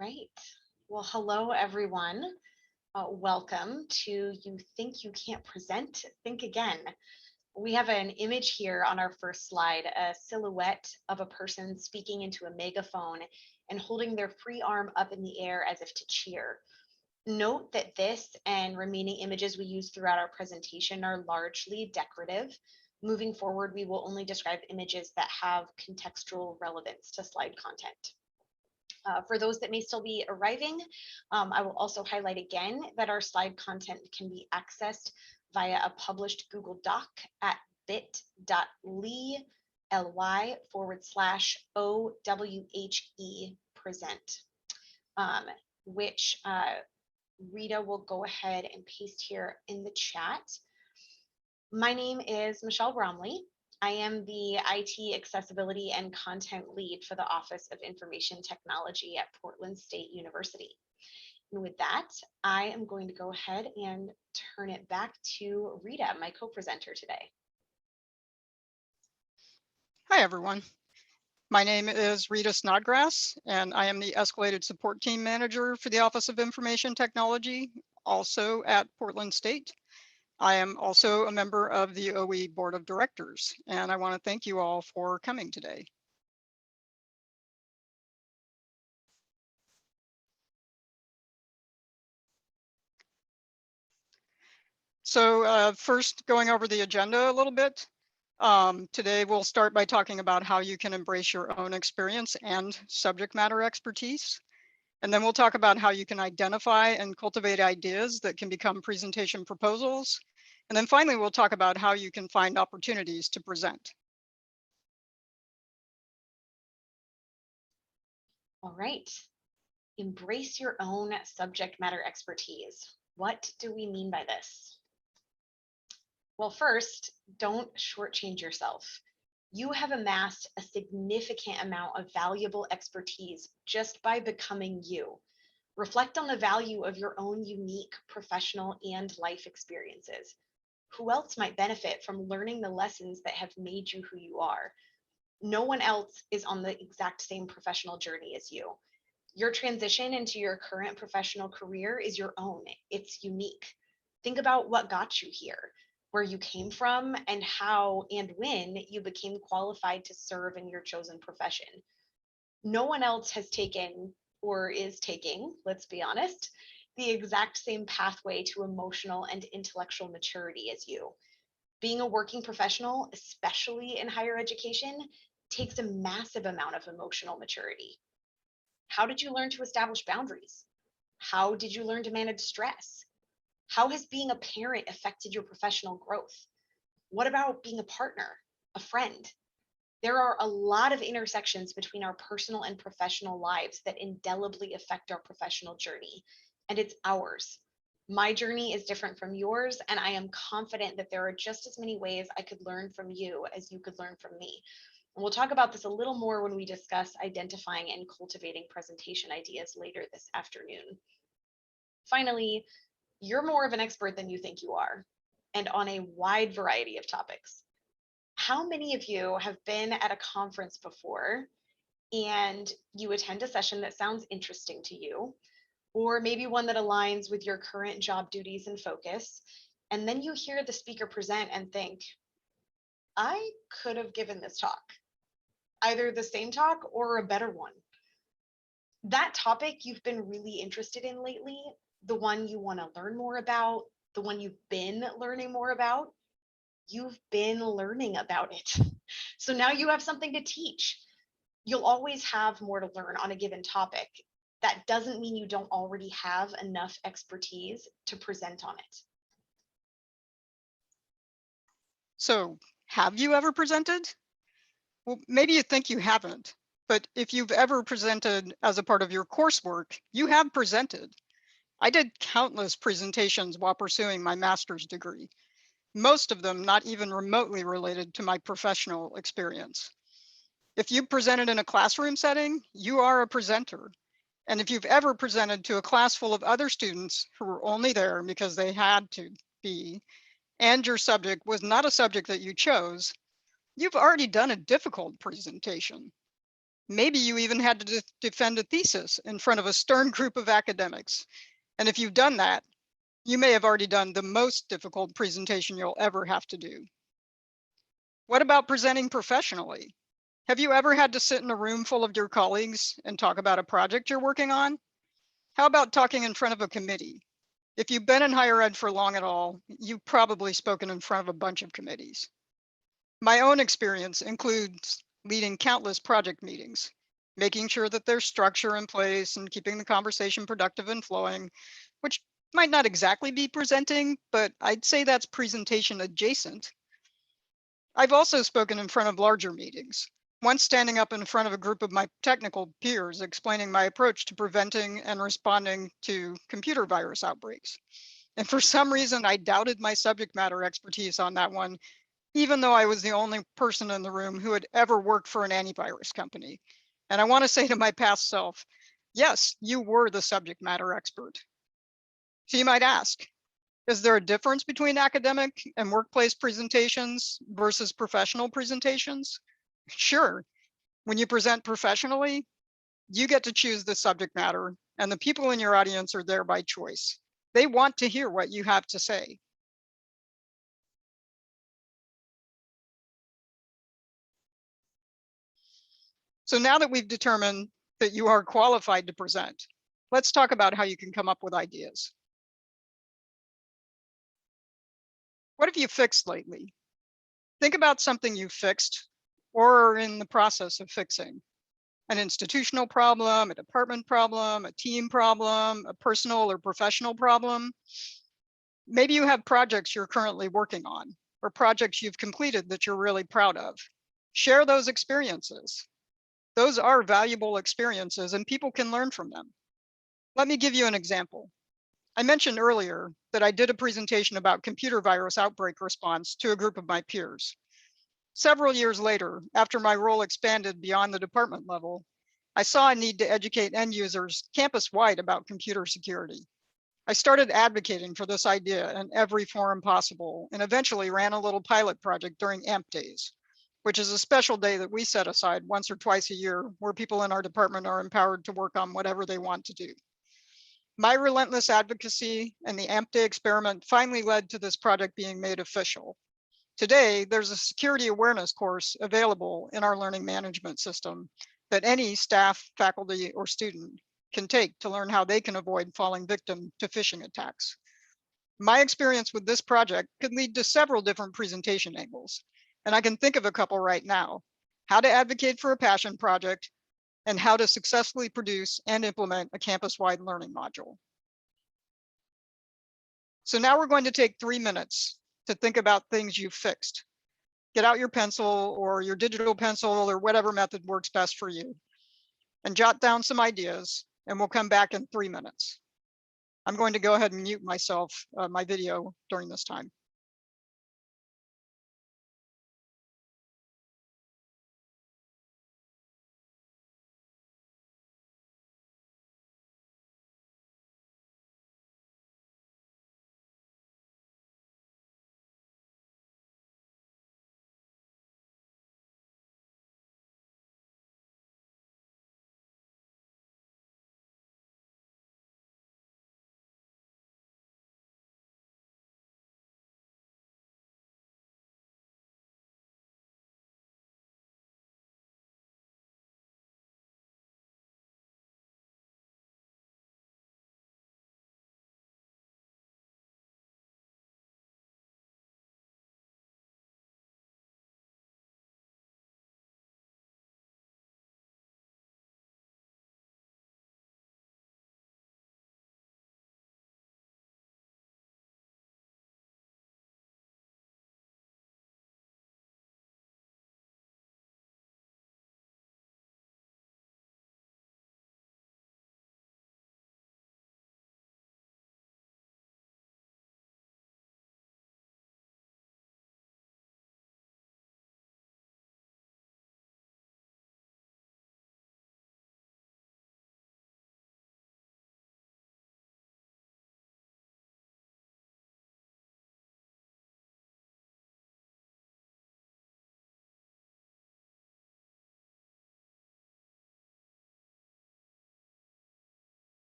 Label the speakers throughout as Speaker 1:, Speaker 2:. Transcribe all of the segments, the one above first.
Speaker 1: right. Well, hello, everyone. Welcome to You Think You Can't Present, Think Again. We have an image here on our first slide, a silhouette of a person speaking into a megaphone and holding their free arm up in the air as if to cheer. Note that this and remaining images we use throughout our presentation are largely decorative. Moving forward, we will only describe images that have contextual relevance to slide content. For those that may still be arriving, I will also highlight again that our slide content can be accessed via a published Google Doc at bit.ly/OWHE present, which Rita will go ahead and paste here in the chat. My name is Michele Bromley. I am the IT accessibility and content lead for the Office of Information Technology at Portland State University. And with that, I am going to go ahead and turn it back to Rita, my co-presenter today.
Speaker 2: Hi, everyone. My name is Rita Snodgrass, and I am the Escalated Support Team Manager for the Office of Information Technology, also at Portland State. I am also a member of the OWHE Board of Directors, and I want to thank you all for coming today. So first, going over the agenda a little bit. Today, we'll start by talking about how you can embrace your own experience and subject matter expertise. And then we'll talk about how you can identify and cultivate ideas that can become presentation proposals. And then finally, we'll talk about how you can find opportunities to present.
Speaker 1: All right. Embrace your own subject matter expertise. What do we mean by this? Well, first, don't shortchange yourself. You have amassed a significant amount of valuable expertise just by becoming you. Reflect on the value of your own unique professional and life experiences. Who else might benefit from learning the lessons that have made you who you are? No one else is on the exact same professional journey as you. Your transition into your current professional career is your own. It's unique. Think about what got you here, where you came from, and how and when you became qualified to serve in your chosen profession. No one else has taken or is taking, let's be honest, the exact same pathway to emotional and intellectual maturity as you. Being a working professional, especially in higher education, takes a massive amount of emotional maturity. How did you learn to establish boundaries? How did you learn to manage stress? How has being a parent affected your professional growth? What about being a partner, a friend? There are a lot of intersections between our personal and professional lives that indelibly affect our professional journey, and it's ours. My journey is different from yours, and I am confident that there are just as many ways I could learn from you as you could learn from me. And we'll talk about this a little more when we discuss identifying and cultivating presentation ideas later this afternoon. Finally, you're more of an expert than you think you are, and on a wide variety of topics. How many of you have been at a conference before and you attend a session that sounds interesting to you, or maybe one that aligns with your current job duties and focus, and then you hear the speaker present and think, I could have given this talk, either the same talk or a better one? That topic you've been really interested in lately, the one you want to learn more about, the one you've been learning more about, you've been learning about it. So now you have something to teach. You'll always have more to learn on a given topic. That doesn't mean you don't already have enough expertise to present on it.
Speaker 2: So have you ever presented? Well, maybe you think you haven't, but if you've ever presented as a part of your coursework, you have presented. I did countless presentations while pursuing my master's degree, most of them not even remotely related to my professional experience. If you presented in a classroom setting, you are a presenter. And if you've ever presented to a class full of other students who were only there because they had to be, and your subject was not a subject that you chose, you've already done a difficult presentation. Maybe you even had to defend a thesis in front of a stern group of academics. And if you've done that, you may have already done the most difficult presentation you'll ever have to do. What about presenting professionally? Have you ever had to sit in a room full of your colleagues and talk about a project you're working on? How about talking in front of a committee? If you've been in higher ed for long at all, you've probably spoken in front of a bunch of committees. My own experience includes leading countless project meetings, making sure that there's structure in place and keeping the conversation productive and flowing, which might not exactly be presenting, but I'd say that's presentation adjacent. I've also spoken in front of larger meetings, once standing up in front of a group of my technical peers explaining my approach to preventing and responding to computer virus outbreaks. And for some reason, I doubted my subject matter expertise on that one, even though I was the only person in the room who had ever worked for an antivirus company. And I want to say to my past self, yes, you were the subject matter expert. So you might ask, is there a difference between academic and workplace presentations versus professional presentations? Sure. When you present professionally, you get to choose the subject matter, and the people in your audience are there by choice. They want to hear what you have to say. So now that we've determined that you are qualified to present, let's talk about how you can come up with ideas. What have you fixed lately? Think about something you fixed or are in the process of fixing. An institutional problem, a department problem, a team problem, a personal or professional problem. Maybe you have projects you're currently working on or projects you've completed that you're really proud of. Share those experiences. Those are valuable experiences and people can learn from them. Let me give you an example. I mentioned earlier that I did a presentation about computer virus outbreak response to a group of my peers. Several years later, after my role expanded beyond the department level, I saw a need to educate end users campus-wide about computer security. I started advocating for this idea in every forum possible and eventually ran a little pilot project during AMP Days, which is a special day that we set aside once or twice a year where people in our department are empowered to work on whatever they want to do. My relentless advocacy and the AMP Day experiment finally led to this project being made official. Today, there's a security awareness course available in our learning management system that any staff, faculty, or student can take to learn how they can avoid falling victim to phishing attacks. My experience with this project could lead to several different presentation angles, and I can think of a couple right now: how to advocate for a passion project and how to successfully produce and implement a campus-wide learning module. So now we're going to take 3 minutes to think about things you've fixed. Get out your pencil or your digital pencil or whatever method works best for you and jot down some ideas, and we'll come back in 3 minutes. I'm going to go ahead and mute myself, my video during this time.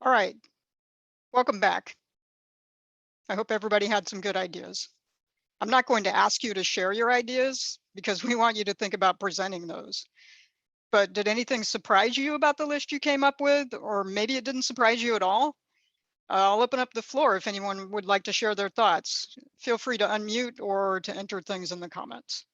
Speaker 2: All right, welcome back. I hope everybody had some good ideas. I'm not going to ask you to share your ideas because we want you to think about presenting those. But did anything surprise you about the list you came up with? Or maybe it didn't surprise you at all? I'll open up the floor if anyone would like to share their thoughts. Feel free to unmute or to enter things in the comments.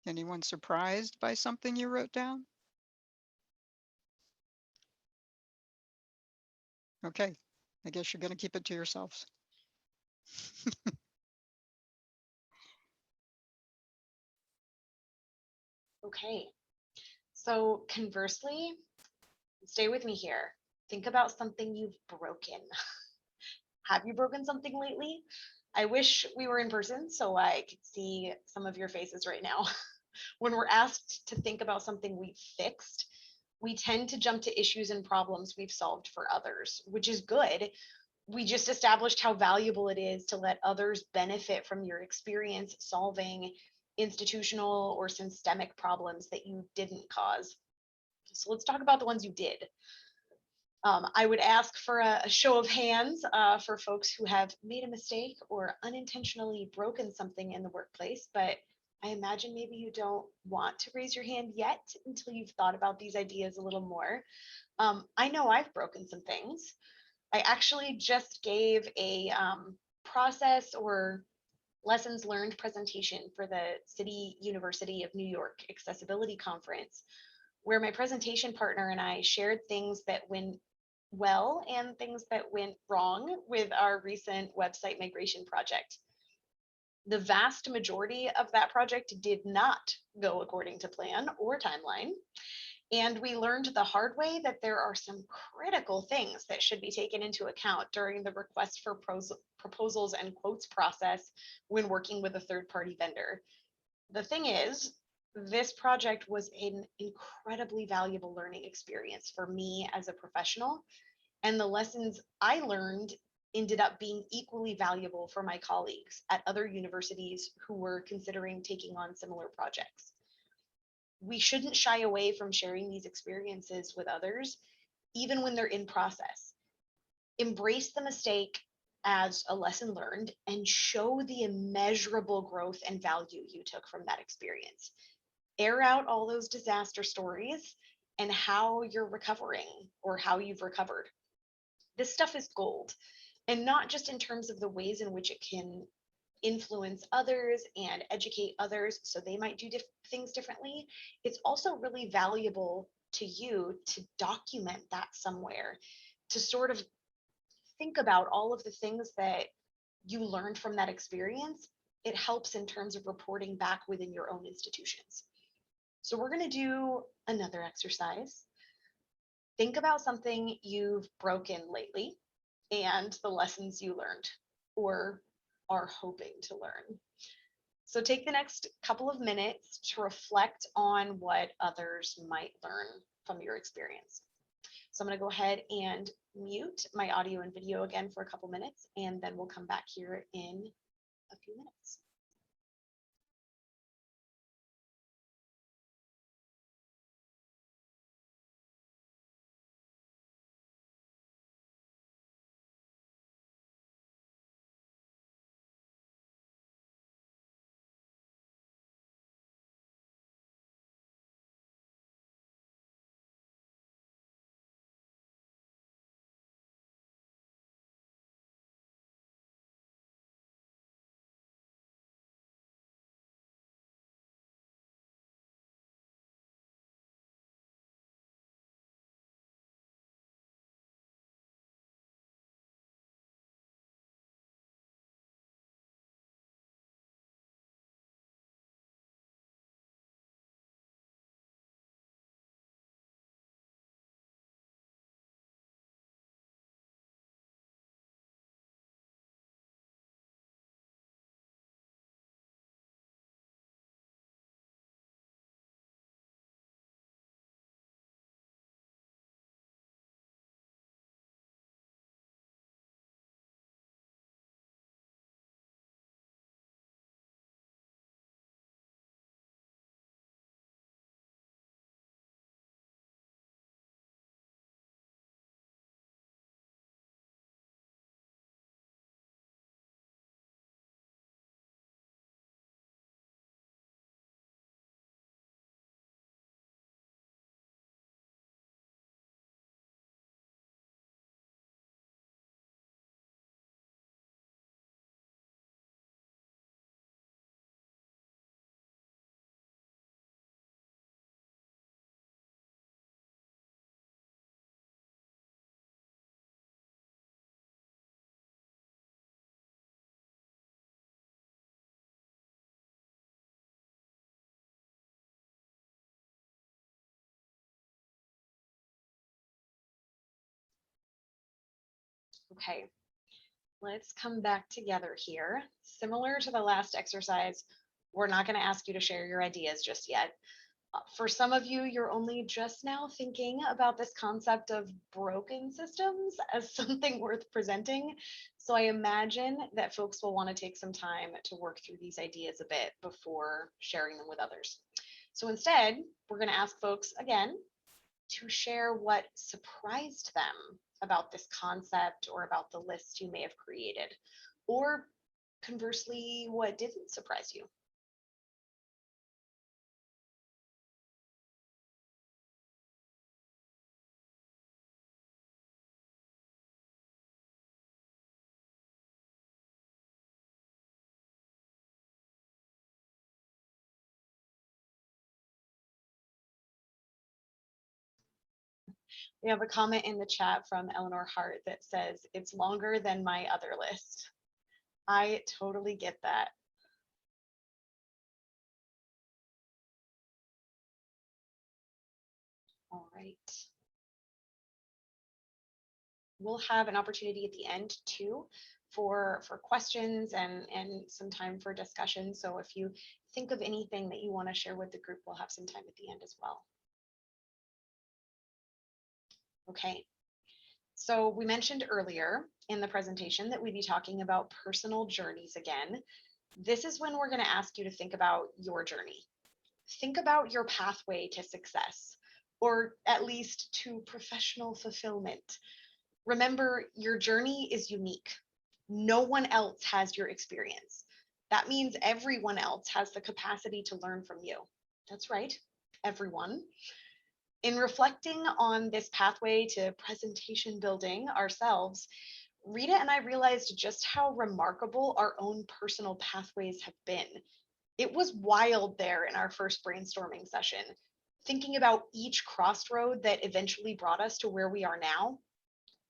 Speaker 2: Anyone surprised by something you wrote down? Okay, I guess you're going to keep it to yourselves.
Speaker 1: Okay. So conversely, stay with me here. Think about something you've broken. Have you broken something lately? I wish we were in person so I could see some of your faces right now. When we're asked to think about something we've fixed, we tend to jump to issues and problems we've solved for others, which is good. We just established how valuable it is to let others benefit from your experience solving institutional or systemic problems that you didn't cause. So let's talk about the ones you did. I would ask for a show of hands for folks who have made a mistake or unintentionally broken something in the workplace, but I imagine maybe you don't want to raise your hand yet until you've thought about these ideas a little more. I know I've broken some things. I actually just gave a process or lessons learned presentation for the City University of New York Accessibility Conference, where my presentation partner and I shared things that went well and things that went wrong with our recent website migration project. The vast majority of that project did not go according to plan or timeline. And we learned the hard way that there are some critical things that should be taken into account during the request for proposals and quotes process when working with a third-party vendor. The thing is, this project was an incredibly valuable learning experience for me as a professional, and the lessons I learned ended up being equally valuable for my colleagues at other universities who were considering taking on similar projects. We shouldn't shy away from sharing these experiences with others, even when they're in process. Embrace the mistake as a lesson learned and show the immeasurable growth and value you took from that experience. Air out all those disaster stories and how you're recovering or how you've recovered. This stuff is gold, and not just in terms of the ways in which it can influence others and educate others so they might do things differently. It's also really valuable to you to document that somewhere, to sort of think about all of the things that you learned from that experience. It helps in terms of reporting back within your own institutions. So we're going to do another exercise. Think about something you've broken lately and the lessons you learned or are hoping to learn. So take the next couple of minutes to reflect on what others might learn from your experience. So I'm going to go ahead and mute my audio and video again for a couple minutes, and then we'll come back here in a few minutes. Okay, let's come back together here. Similar to the last exercise, we're not going to ask you to share your ideas just yet. For some of you, you're only just now thinking about this concept of broken systems as something worth presenting. So I imagine that folks will want to take some time to work through these ideas a bit before sharing them with others. So instead, we're going to ask folks again to share what surprised them about this concept or about the list you may have created, or conversely, what didn't surprise you. We have a comment in the chat from Eleanor Hart that says, it's longer than my other list. I totally get that. All right. We'll have an opportunity at the end too for questions and some time for discussion. So if you think of anything that you want to share with the group, we'll have some time at the end as well. Okay. So we mentioned earlier in the presentation that we'd be talking about personal journeys again. This is when we're going to ask you to think about your journey. Think about your pathway to success, or at least to professional fulfillment. Remember, your journey is unique. No one else has your experience. That means everyone else has the capacity to learn from you. That's right, everyone. In reflecting on this pathway to presentation building ourselves, Rita and I realized just how remarkable our own personal pathways have been. It was wild there in our first brainstorming session, thinking about each crossroad that eventually brought us to where we are now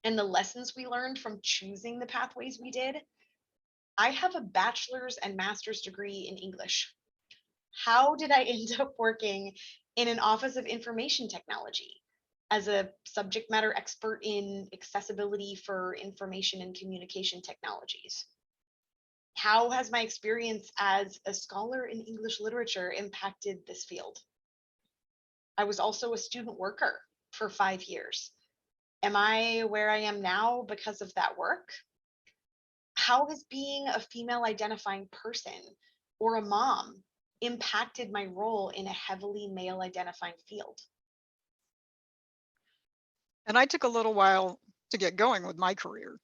Speaker 1: and the lessons we learned from choosing the pathways we did. I have a bachelor's and master's degree in English. How did I end up working in an office of information technology as a subject matter expert in accessibility for information and communication technologies? How has my experience as a scholar in English literature impacted this field? I was also a student worker for 5 years. Am I where I am now because of that work? How has being a female identifying person or a mom impacted my role in a heavily male identifying field?
Speaker 2: And I took a little while to get going with my career.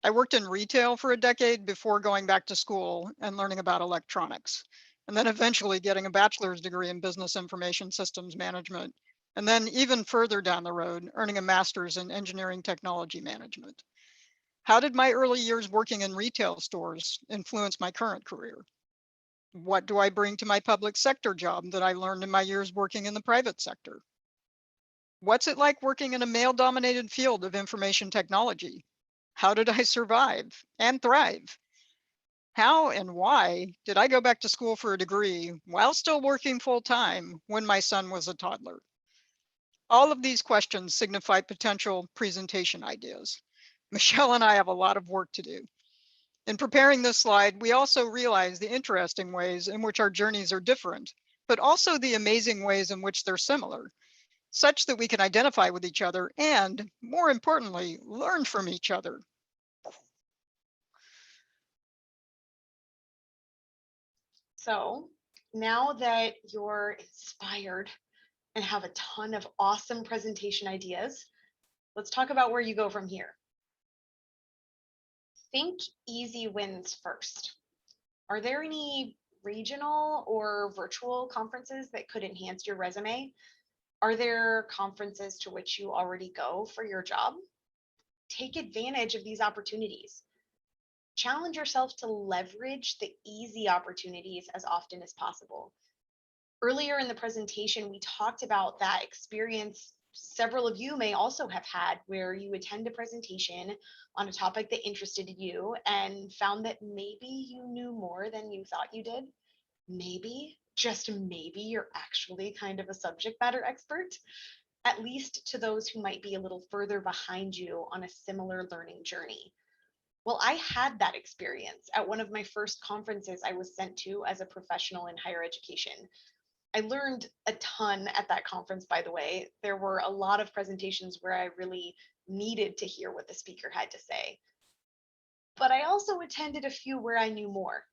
Speaker 2: I worked in retail for a decade before going back to school and learning about electronics, and then eventually getting a bachelor's degree in business information systems management, and then even further down the road, earning a master's in engineering technology management. How did my early years working in retail stores influence my current career? What do I bring to my public sector job that I learned in my years working in the private sector? What's it like working in a male-dominated field of information technology? How did I survive and thrive? How and why did I go back to school for a degree while still working full-time when my son was a toddler? All of these questions signify potential presentation ideas. Michele and I have a lot of work to do. In preparing this slide, we also realize the interesting ways in which our journeys are different, but also the amazing ways in which they're similar, such that we can identify with each other and, more importantly, learn from each other.
Speaker 1: So now that you're inspired and have a ton of awesome presentation ideas, let's talk about where you go from here. Think easy wins first. Are there any regional or virtual conferences that could enhance your resume? Are there conferences to which you already go for your job? Take advantage of these opportunities. Challenge yourself to leverage the easy opportunities as often as possible. Earlier in the presentation, we talked about that experience several of you may also have had where you attend a presentation on a topic that interested you and found that maybe you knew more than you thought you did. Maybe, just maybe, you're actually kind of a subject matter expert. at least to those who might be a little further behind you on a similar learning journey. Well, I had that experience at one of my first conferences I was sent to as a professional in higher education. I learned a ton at that conference, by the way. There were a lot of presentations where I really needed to hear what the speaker had to say. But I also attended a few where I knew more.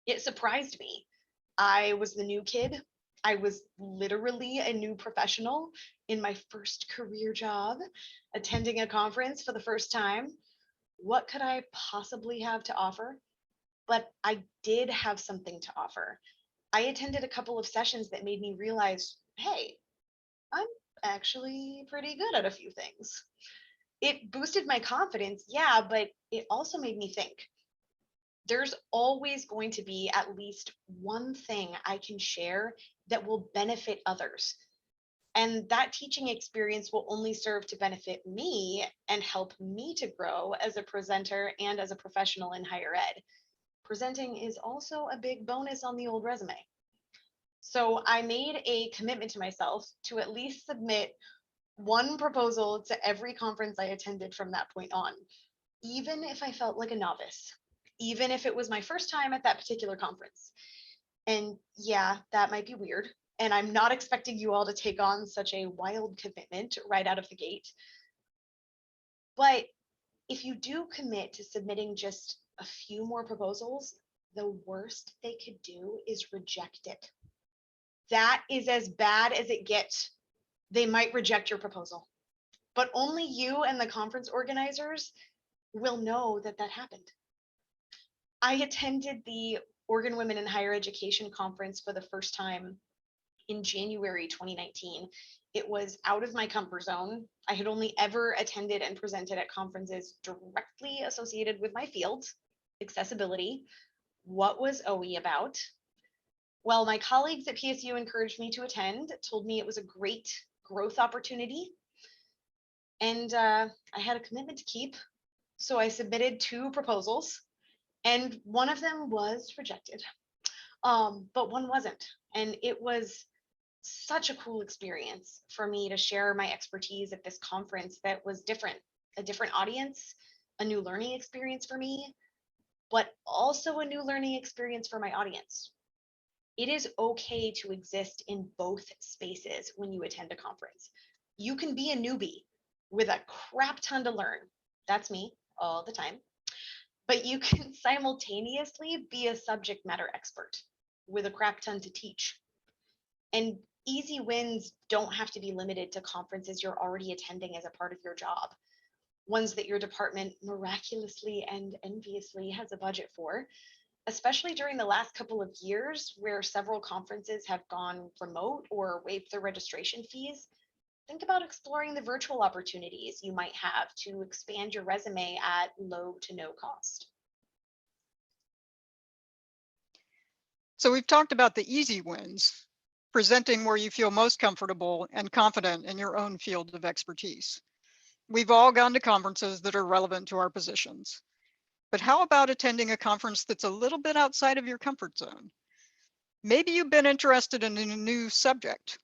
Speaker 1: It surprised me. I was the new kid. I was literally a new professional in my first career job, attending a conference for the first time. What could I possibly have to offer? But I did have something to offer. I attended a couple of sessions that made me realize, hey, I'm actually pretty good at a few things. It boosted my confidence, yeah, but it also made me think. There's always going to be at least one thing I can share that will benefit others. And that teaching experience will only serve to benefit me and help me to grow as a presenter and as a professional in higher ed. Presenting is also a big bonus on the old resume. So I made a commitment to myself to at least submit one proposal to every conference I attended from that point on, even if I felt like a novice, even if it was my first time at that particular conference. And yeah, that might be weird. And I'm not expecting you all to take on such a wild commitment right out of the gate. But if you do commit to submitting just a few more proposals, the worst they could do is reject it. That is as bad as it gets. They might reject your proposal, but only you and the conference organizers will know that that happened. I attended the Oregon Women in Higher Education conference for the first time in January 2019. It was out of my comfort zone. I had only ever attended and presented at conferences directly associated with my field, accessibility. What was OWHE about? Well, my colleagues at PSU encouraged me to attend, told me it was a great growth opportunity, and I had a commitment to keep. So I submitted 2 proposals, and one of them was rejected, but one wasn't. And it was such a cool experience for me to share my expertise at this conference that was different, a different audience, a new learning experience for me, but also a new learning experience for my audience. It is okay to exist in both spaces when you attend a conference. You can be a newbie with a crap ton to learn. That's me all the time. But you can simultaneously be a subject matter expert with a crap ton to teach. And easy wins don't have to be limited to conferences you're already attending as a part of your job, ones that your department miraculously and enviously has a budget for, especially during the last couple of years where several conferences have gone remote or waived their registration fees. Think about exploring the virtual opportunities you might have to expand your resume at low to no cost.
Speaker 2: So we've talked about the easy wins, presenting where you feel most comfortable and confident in your own field of expertise. We've all gone to conferences that are relevant to our positions. But how about attending a conference that's a little bit outside of your comfort zone? Maybe you've been interested in a new subject,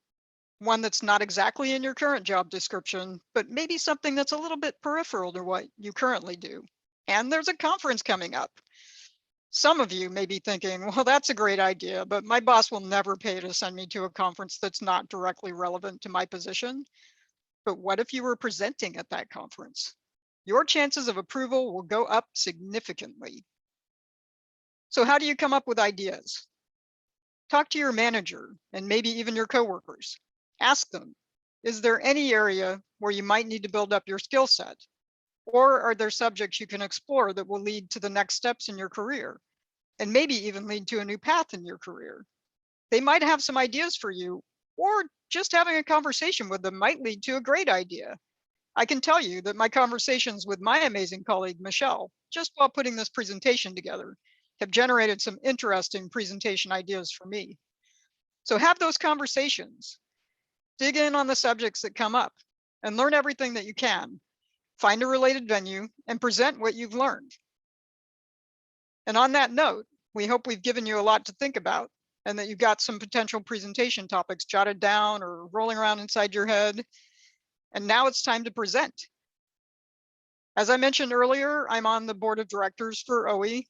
Speaker 2: one that's not exactly in your current job description, but maybe something that's a little bit peripheral to what you currently do. And there's a conference coming up. Some of you may be thinking, well, that's a great idea, but my boss will never pay to send me to a conference that's not directly relevant to my position. But what if you were presenting at that conference? Your chances of approval will go up significantly. So how do you come up with ideas? Talk to your manager and maybe even your coworkers. Ask them, is there any area where you might need to build up your skill set? Or are there subjects you can explore that will lead to the next steps in your career and maybe even lead to a new path in your career? They might have some ideas for you, or just having a conversation with them might lead to a great idea. I can tell you that my conversations with my amazing colleague, Michele, just while putting this presentation together, have generated some interesting presentation ideas for me. So have those conversations, dig in on the subjects that come up, and learn everything that you can. Find a related venue and present what you've learned. And on that note, we hope we've given you a lot to think about and that you got some potential presentation topics jotted down or rolling around inside your head. And now it's time to present. As I mentioned earlier, I'm on the board of directors for OWHE,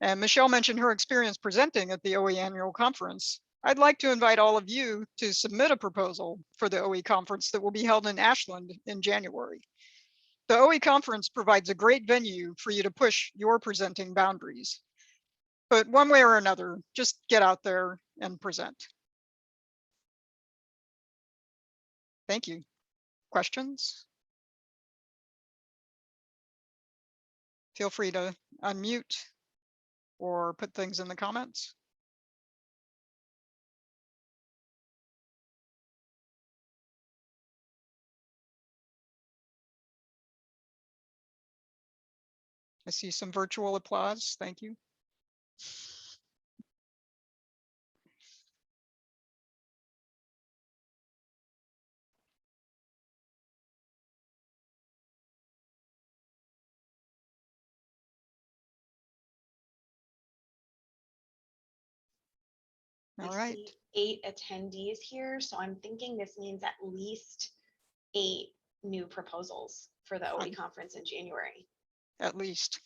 Speaker 2: and Michele mentioned her experience presenting at the OWHE annual conference. I'd like to invite all of you to submit a proposal for the OWHE conference that will be held in Ashland in January. The OWHE conference provides a great venue for you to push your presenting boundaries. But one way or another, just get out there and present. Thank you. Questions? Feel free to unmute or put things in the comments. I see some virtual applause. Thank you. All
Speaker 1: I
Speaker 2: right,
Speaker 1: see 8 attendees here, so I'm thinking this means at least 8 new proposals for the OWHE conference in January.
Speaker 2: at least,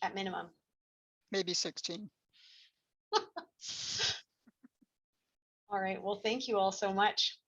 Speaker 1: At minimum.
Speaker 2: maybe 16.
Speaker 1: All right, well, thank you all so much.